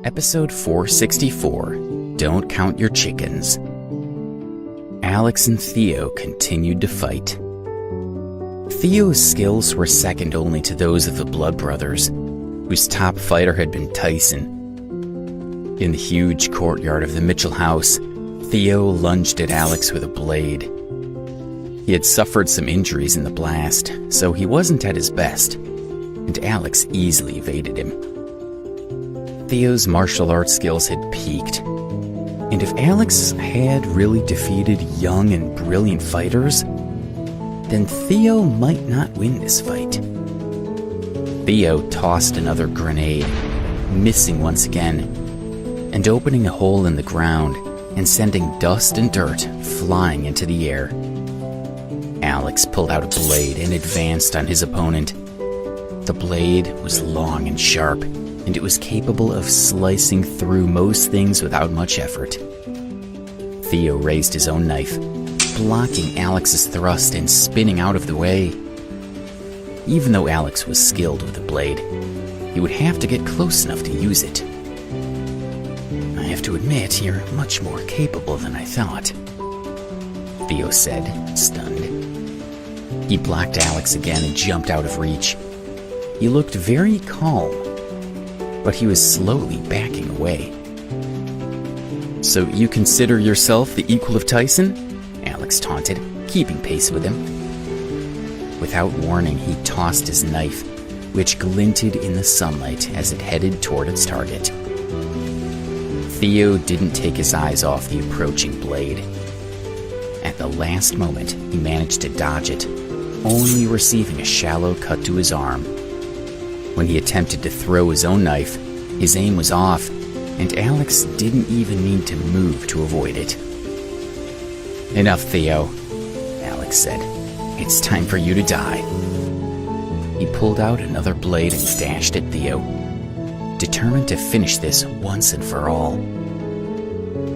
Episode 464, Don't Count Your Chickens. Alex and Theo continued to fight. Theo's skills were second only to those of the Blood Brothers, whose top fighter had been Tyson. In the huge courtyard of the Mitchell house, Theo lunged at Alex with a blade. He had suffered some injuries in the blast, so he wasn't at his best, and Alex easily evaded him. Theo's martial arts skills had peaked, and if Alex had really defeated young and brilliant fighters, then Theo might not win this fight. Theo tossed another grenade, missing once again, and opening a hole in the ground and sending dust and dirt flying into the air. Alex pulled out a blade and advanced on his opponent. The blade was long and sharp, and it was capable of slicing through most things without much effort. Theo raised his own knife, blocking Alex's thrust and spinning out of the way. Even though Alex was skilled with the blade, he would have to get close enough to use it. "I have to admit, you're much more capable than I thought," Theo said, stunned. He blocked Alex again and jumped out of reach. He looked very calm, but he was slowly backing away. "So you consider yourself the equal of Tyson?" Alex taunted, keeping pace with him. Without warning, he tossed his knife, which glinted in the sunlight as it headed toward its target. Theo didn't take his eyes off the approaching blade. At the last moment, he managed to dodge it, only receiving a shallow cut to his arm. When he attempted to throw his own knife, his aim was off, and Alex didn't even need to move to avoid it. "Enough, Theo," Alex said. "It's time for you to die." He pulled out another blade and dashed at Theo, determined to finish this once and for all.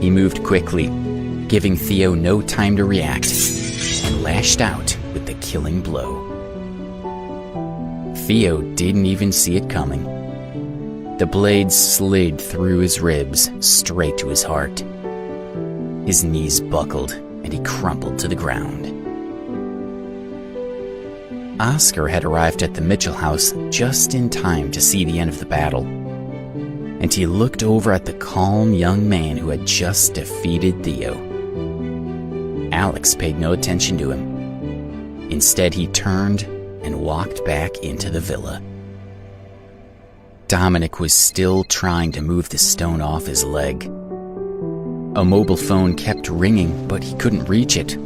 He moved quickly, giving Theo no time to react, and lashed out with the killing blow. Theo didn't even see it coming. The blade slid through his ribs, straight to his heart. His knees buckled, and he crumpled to the ground. Oscar had arrived at the Mitchell house just in time to see the end of the battle, and he looked over at the calm young man who had just defeated Theo. Alex paid no attention to him. Instead, he turned and walked back into the villa. Dominic was still trying to move the stone off his leg. A mobile phone kept ringing, but he couldn't reach it.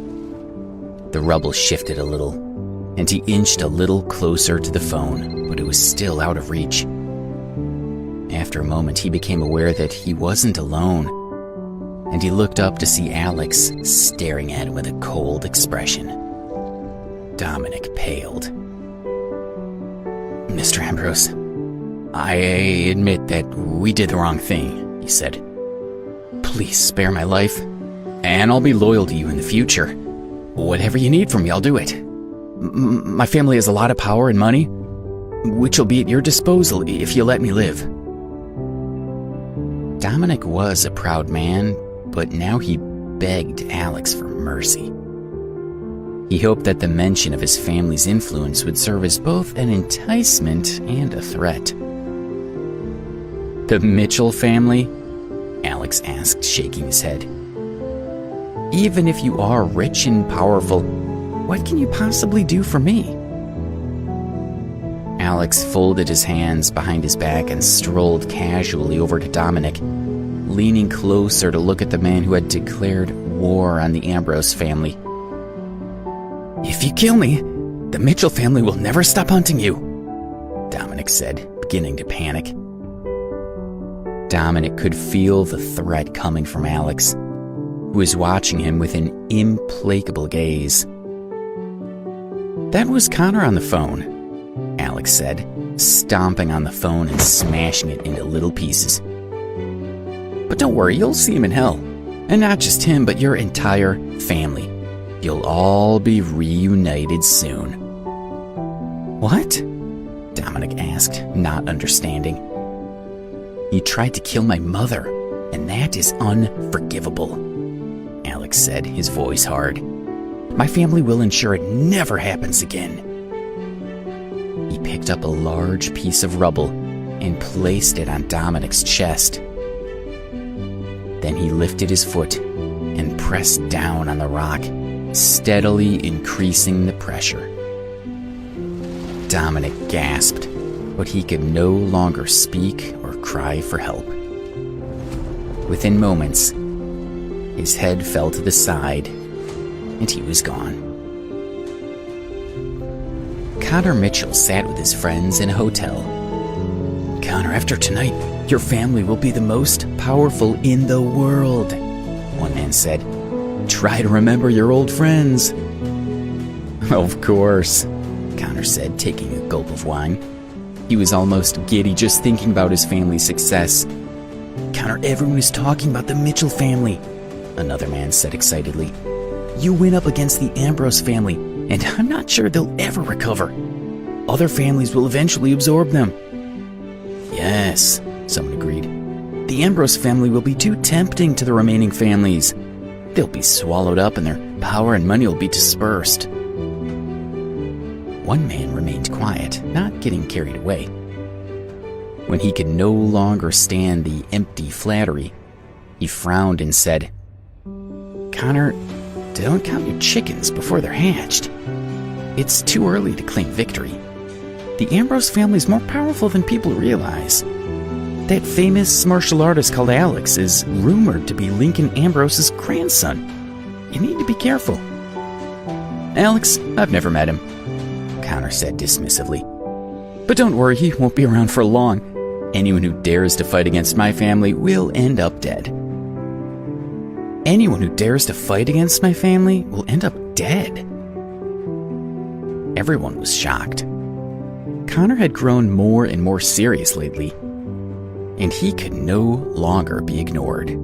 The rubble shifted a little, and he inched a little closer to the phone, but it was still out of reach. After a moment, he became aware that he wasn't alone, and he looked up to see Alex staring at him with a cold expression. Dominic paled. "Mr. Ambrose, I admit that we did the wrong thing," he said. "Please spare my life, and I'll be loyal to you in the future. Whatever you need from me, I'll do it. My family has a lot of power and money, which will be at your disposal if you let me live." Dominic was a proud man, but now he begged Alex for mercy. He hoped that the mention of his family's influence would serve as both an enticement and a threat. "The Mitchell family?" Alex asked, shaking his head. "Even if you are rich and powerful, what can you possibly do for me?" Alex folded his hands behind his back and strolled casually over to Dominic, leaning closer to look at the man who had declared war on the Ambrose family. "If you kill me, the Mitchell family will never stop hunting you," Dominic said, beginning to panic. Dominic could feel the threat coming from Alex, who was watching him with an implacable gaze. "That was Connor on the phone," Alex said, stomping on the phone and smashing it into little pieces. "But don't worry, you'll see him in hell. And not just him, but your entire family. You'll all be reunited soon." "What?" Dominic asked, not understanding. He tried to kill my mother, and that is unforgivable," Alex said, his voice hard. "My family will ensure it never happens again." He picked up a large piece of rubble and placed it on Dominic's chest. Then he lifted his foot and pressed down on the rock, steadily increasing the pressure. Dominic gasped, but he could no longer speak or cry for help. Within moments, his head fell to the side, and he was gone. Connor Mitchell sat with his friends in a hotel. "Connor, after tonight, your family will be the most powerful in the world," one man said. "Try to remember your old friends." "Of course," Connor said, taking a gulp of wine. He was almost giddy just thinking about his family's success. "Connor, everyone is talking about the Mitchell family," another man said excitedly. "You went up against the Ambrose family, and I'm not sure they'll ever recover. Other families will eventually absorb them." "Yes," someone agreed. "The Ambrose family will be too tempting to the remaining families. They'll be swallowed up and their power and money will be dispersed." One man remained quiet, not getting carried away. When he could no longer stand the empty flattery, he frowned and said, "Connor, don't count your chickens before they're hatched. It's too early to claim victory. The Ambrose family is more powerful than people realize. That famous martial artist called Alex is rumored to be Lincoln Ambrose's grandson. You need to be careful." "Alex, I've never met him," Connor said dismissively. "But don't worry, he won't be around for long. Anyone who dares to fight against my family will end up dead." "Anyone who dares to fight against my family will end up dead?" Everyone was shocked. Connor had grown more and more serious lately, and he could no longer be ignored.